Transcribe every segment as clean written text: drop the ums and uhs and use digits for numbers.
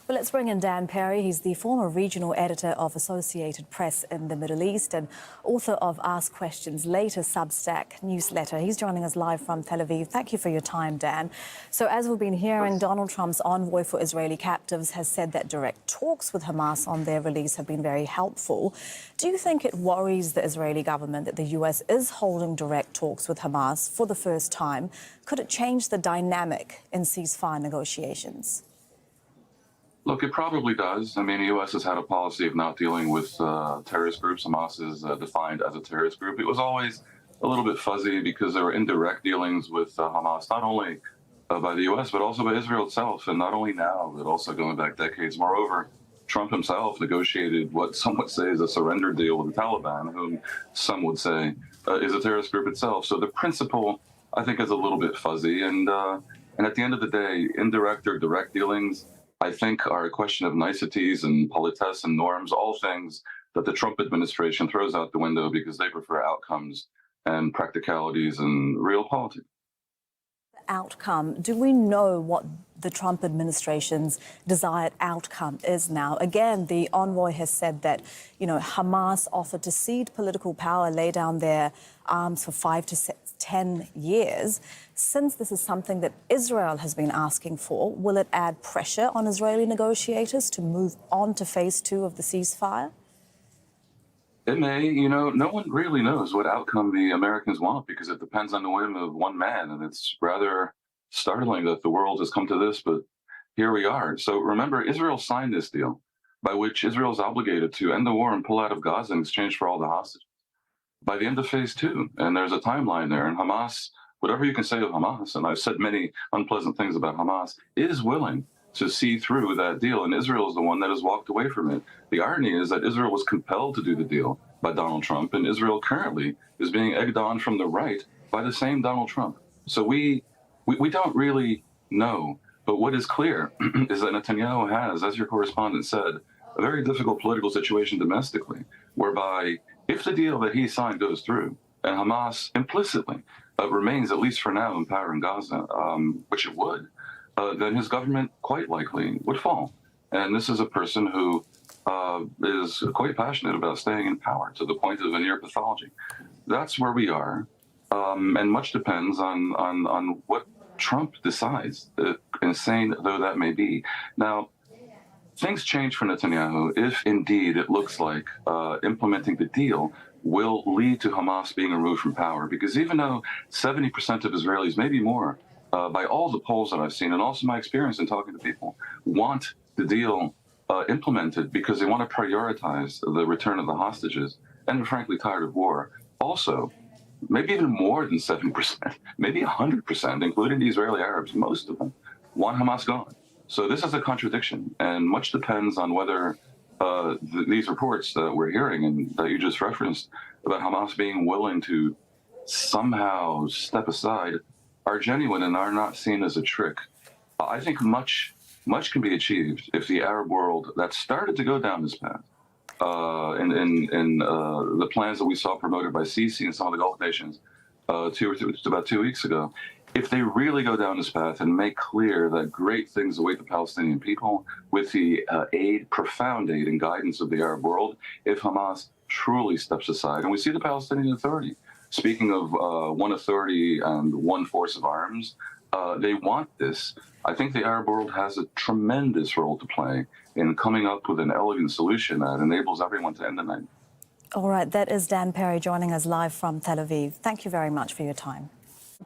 Well, let's bring in Dan Perry. He's the former regional editor of Associated Press in the Middle East and author of Ask Questions, later Substack newsletter. He's joining us live from Tel Aviv. Thank you for your time, Dan. So as we've been hearing, Donald Trump's envoy for Israeli captives has said that direct talks with Hamas on their release have been very helpful. Do you think it worries the Israeli government that the US is holding direct talks with Hamas for the first time? Could it change the dynamic in ceasefire negotiations? Look, it probably does. I mean, the U.S. has had a policy of not dealing with terrorist groups. Hamas is defined as a terrorist group. It was always a little bit fuzzy because there were indirect dealings with Hamas, not only by the U.S., but also by Israel itself. And not only now, but also going back decades. Moreover, Trump himself negotiated what some would say is a surrender deal with the Taliban, whom some would say is a terrorist group itself. So the principle, I think, is a little bit fuzzy. And at the end of the day, indirect or direct dealings, I think, are a question of niceties and politesse and norms, all things that the Trump administration throws out the window because they prefer outcomes and practicalities and real politics. Outcome. Do we know what the Trump administration's desired outcome is now? Again, the envoy has said that, Hamas offered to cede political power, lay down their arms for 5 to 10 years. Since this is something that Israel has been asking for, will it add pressure on Israeli negotiators to move on to phase 2 of the ceasefire? It may. No one really knows what outcome the Americans want because it depends on the whim of one man. And it's rather startling that the world has come to this, but here we are. So remember, Israel signed this deal by which Israel is obligated to end the war and pull out of Gaza in exchange for all the hostages by the end of phase 2. And there's a timeline there. And Hamas, whatever you can say of Hamas, and I've said many unpleasant things about Hamas, is willing to see through that deal. And Israel is the one that has walked away from it. The irony is that Israel was compelled to do the deal by Donald Trump, and Israel currently is being egged on from the right by the same Donald Trump. So we don't really know. But what is clear is that Netanyahu has, as your correspondent said, a very difficult political situation domestically, whereby if the deal that he signed goes through, and Hamas implicitly remains, at least for now, in power in Gaza, which it would, then his government quite likely would fall. And this is a person who is quite passionate about staying in power to the point of a near pathology. That's where we are, and much depends on what Trump decides, insane though that may be. Now, things change for Netanyahu if indeed it looks like implementing the deal will lead to Hamas being removed from power. Because even though 70% of Israelis, maybe more, by all the polls that I've seen and also my experience in talking to people, want the deal implemented because they want to prioritize the return of the hostages and are frankly tired of war. Also, maybe even more than 70%, maybe 100%, including the Israeli Arabs, most of them, want Hamas gone. So this is a contradiction, and much depends on whether these reports that we're hearing and that you just referenced about Hamas being willing to somehow step aside are genuine and are not seen as a trick. I think much can be achieved if the Arab world that started to go down this path, in the plans that we saw promoted by Sisi and some of the Gulf nations about 2 weeks ago, if they really go down this path and make clear that great things await the Palestinian people with the profound aid and guidance of the Arab world, if Hamas truly steps aside, and we see the Palestinian Authority, speaking of one authority and one force of arms, they want this. I think the Arab world has a tremendous role to play in coming up with an elegant solution that enables everyone to end the night. All right, that is Dan Perry joining us live from Tel Aviv. Thank you very much for your time.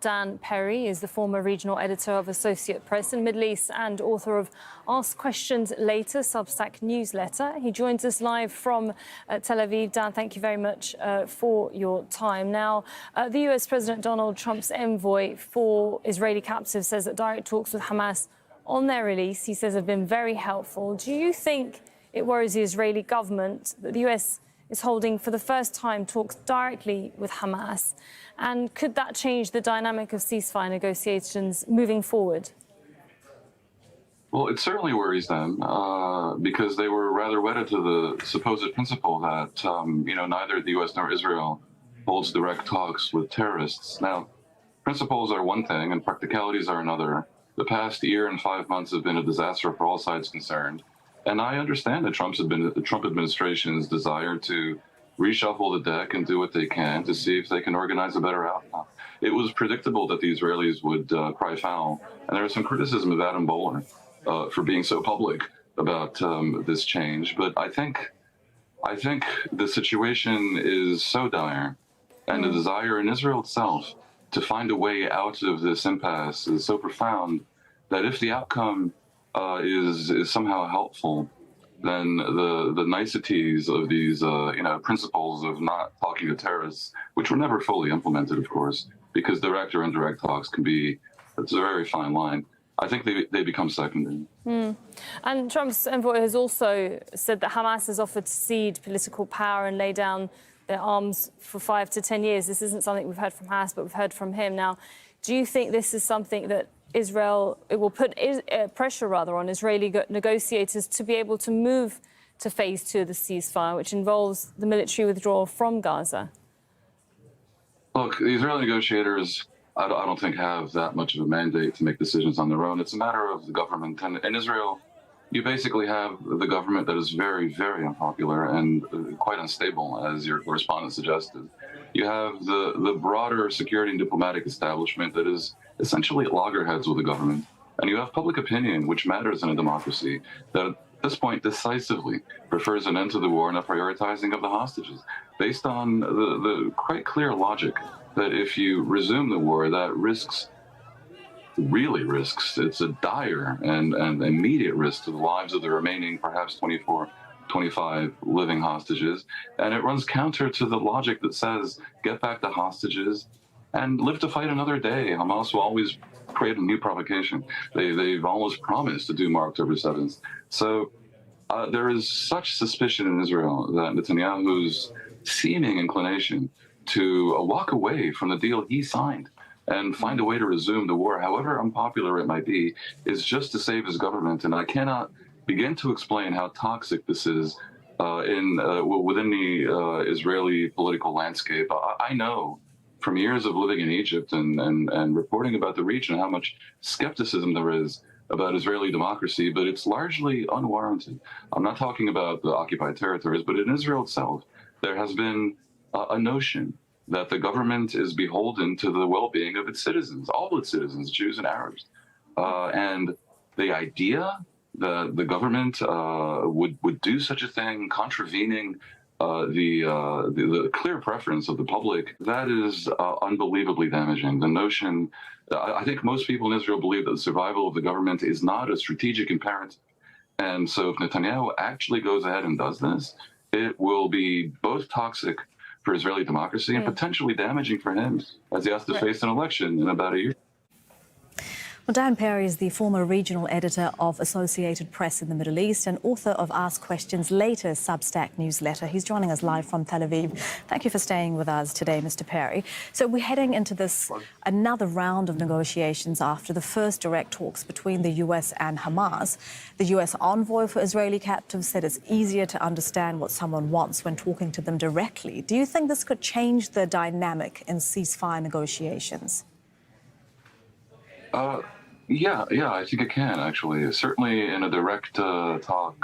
Dan Perry is the former regional editor of Associated Press in the Middle East and author of Ask Questions Later, Substack newsletter. He joins us live from Tel Aviv. Dan, thank you very much for your time. Now, the US President Donald Trump's envoy for Israeli captives says that direct talks with Hamas on their release, he says, have been very helpful. Do you think it worries the Israeli government that the US is holding for the first time talks directly with Hamas? And could that change the dynamic of ceasefire negotiations moving forward? Well, it certainly worries them because they were rather wedded to the supposed principle that, neither the U.S. nor Israel holds direct talks with terrorists. Now, principles are one thing and practicalities are another. The past year and 5 months have been a disaster for all sides concerned. And I understand the Trump administration's desire to reshuffle the deck and do what they can to see if they can organize a better outcome. It was predictable that the Israelis would cry foul, and there was some criticism of Adam Boehler for being so public about this change. But I think the situation is so dire, and the desire in Israel itself to find a way out of this impasse is so profound that if the outcome is somehow helpful, then the niceties of these principles of not talking to terrorists, which were never fully implemented, of course, because direct or indirect talks it's a very fine line. I think they become secondary. And Trump's envoy has also said that Hamas has offered to cede political power and lay down their arms for 5 to 10 years. This isn't something we've heard from Hamas, but we've heard from him. Now, do you think this is something that it will put pressure on Israeli negotiators to be able to move to phase 2 of the ceasefire, which involves the military withdrawal from Gaza? Look, the Israeli negotiators, I don't think have that much of a mandate to make decisions on their own. It's a matter of the government. And in Israel, you basically have the government that is very, very unpopular and quite unstable, as your correspondent suggested. You have the broader security and diplomatic establishment that is essentially at loggerheads with the government. And you have public opinion, which matters in a democracy, that at this point decisively prefers an end to the war and a prioritizing of the hostages, based on the quite clear logic that if you resume the war, that really risks, it's a dire and immediate risk to the lives of the remaining perhaps 24, 25 living hostages. And it runs counter to the logic that says, get back the hostages and live to fight another day. Hamas will always create a new provocation. They've always promised to do more October 7th. So there is such suspicion in Israel that Netanyahu's seeming inclination to walk away from the deal he signed and find a way to resume the war, however unpopular it might be, is just to save his government. And I cannot begin to explain how toxic this is within the Israeli political landscape. I know from years of living in Egypt and reporting about the region how much skepticism there is about Israeli democracy, but it's largely unwarranted. I'm not talking about the occupied territories, but in Israel itself, there has been a notion that the government is beholden to the well-being of its citizens, all its citizens, Jews and Arabs. And the idea that the government would do such a thing, contravening the clear preference of the public, that is unbelievably damaging. The notion, I think most people in Israel believe that the survival of the government is not a strategic imperative. And so if Netanyahu actually goes ahead and does this, it will be both toxic for Israeli democracy and potentially damaging for him as he has to face an election in about a year. Well, Dan Perry is the former regional editor of Associated Press in the Middle East and author of Ask Questions' latest Substack newsletter. He's joining us live from Tel Aviv. Thank you for staying with us today, Mr. Perry. So we're heading into another round of negotiations after the first direct talks between the US and Hamas. The US envoy for Israeli captives said it's easier to understand what someone wants when talking to them directly. Do you think this could change the dynamic in ceasefire negotiations? Yeah, I think it can, actually. Certainly in a direct talk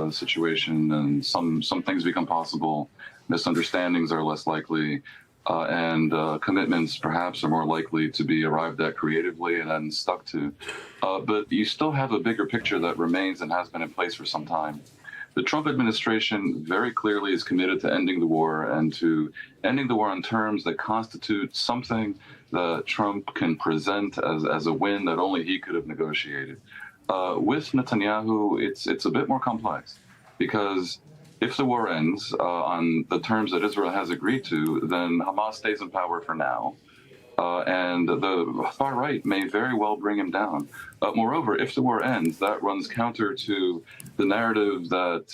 situation, and some things become possible, misunderstandings are less likely, and commitments perhaps are more likely to be arrived at creatively and then stuck to. But you still have a bigger picture that remains and has been in place for some time. The Trump administration very clearly is committed to ending the war and to ending the war on terms that constitute something that Trump can present as a win that only he could have negotiated. With Netanyahu, it's a bit more complex, because if the war ends on the terms that Israel has agreed to, then Hamas stays in power for now. And the far right may very well bring him down. Moreover, if the war ends, that runs counter to the narrative that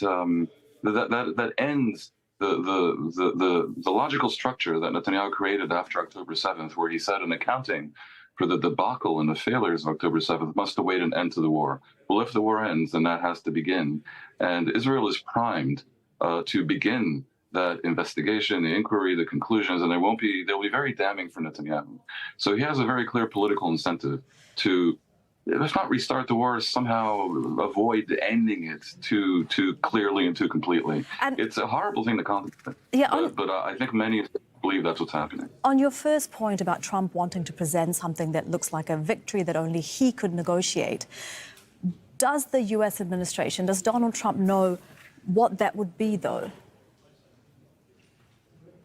ends the logical structure that Netanyahu created after October 7th, where he said an accounting for the debacle and the failures of October 7th must await an end to the war. Well, if the war ends, then that has to begin. And Israel is primed to begin that investigation, the inquiry, the conclusions, and they'll be very damning for Netanyahu. So he has a very clear political incentive to if not restart the war, somehow avoid ending it too clearly and too completely. And it's a horrible thing to contemplate. Yeah, But I think many believe that's what's happening. on your first point about Trump wanting to present something that looks like a victory that only he could negotiate, does the U.S. administration, does Donald Trump know what that would be, though?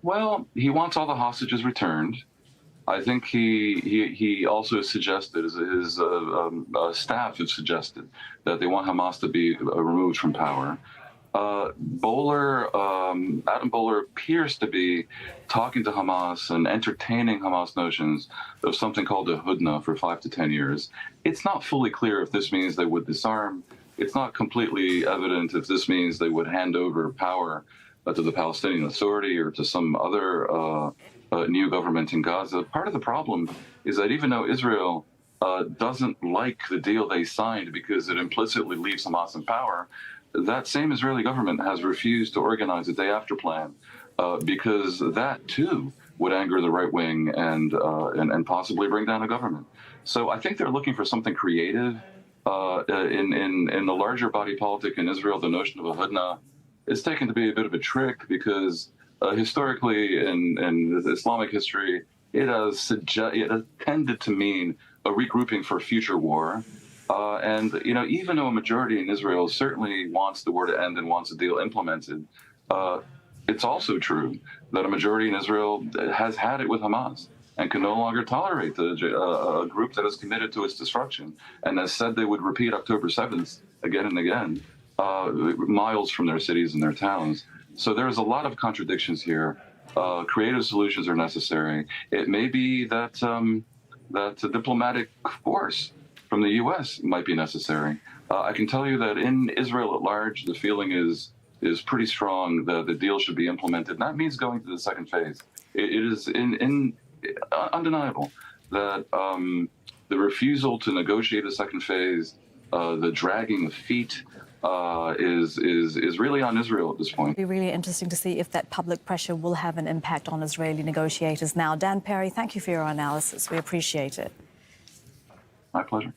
Well, he wants all the hostages returned. I think he also suggested, his staff have suggested, that they want Hamas to be removed from power. Adam Bowler appears to be talking to Hamas and entertaining Hamas notions of something called a hudna for 5 to 10 years. It's not fully clear if this means they would disarm. It's not completely evident if this means they would hand over power to the Palestinian Authority or to some other new government in Gaza. Part of the problem is that even though Israel doesn't like the deal they signed because it implicitly leaves Hamas in power, that same Israeli government has refused to organize a day-after plan because that, too, would anger the right wing and possibly bring down a government. So I think they're looking for something creative. In the larger body politic in Israel, the notion of a hudna is taken to be a bit of a trick because historically in Islamic history, it has tended to mean a regrouping for future war. And even though a majority in Israel certainly wants the war to end and wants a deal implemented, it's also true that a majority in Israel has had it with Hamas and can no longer tolerate a group that is committed to its destruction and has said they would repeat October 7th again and again, miles from their cities and their towns. So there's a lot of contradictions here. Creative solutions are necessary. It may be that that a diplomatic force from the U.S. might be necessary. I can tell you that in Israel at large, the feeling is pretty strong that the deal should be implemented. And that means going to the second phase. It is undeniable that the refusal to negotiate a second phase, the dragging of feet, is really on Israel at this point. It'll be really interesting to see if that public pressure will have an impact on Israeli negotiators now. Dan Perry, thank you for your analysis. We appreciate it. My pleasure.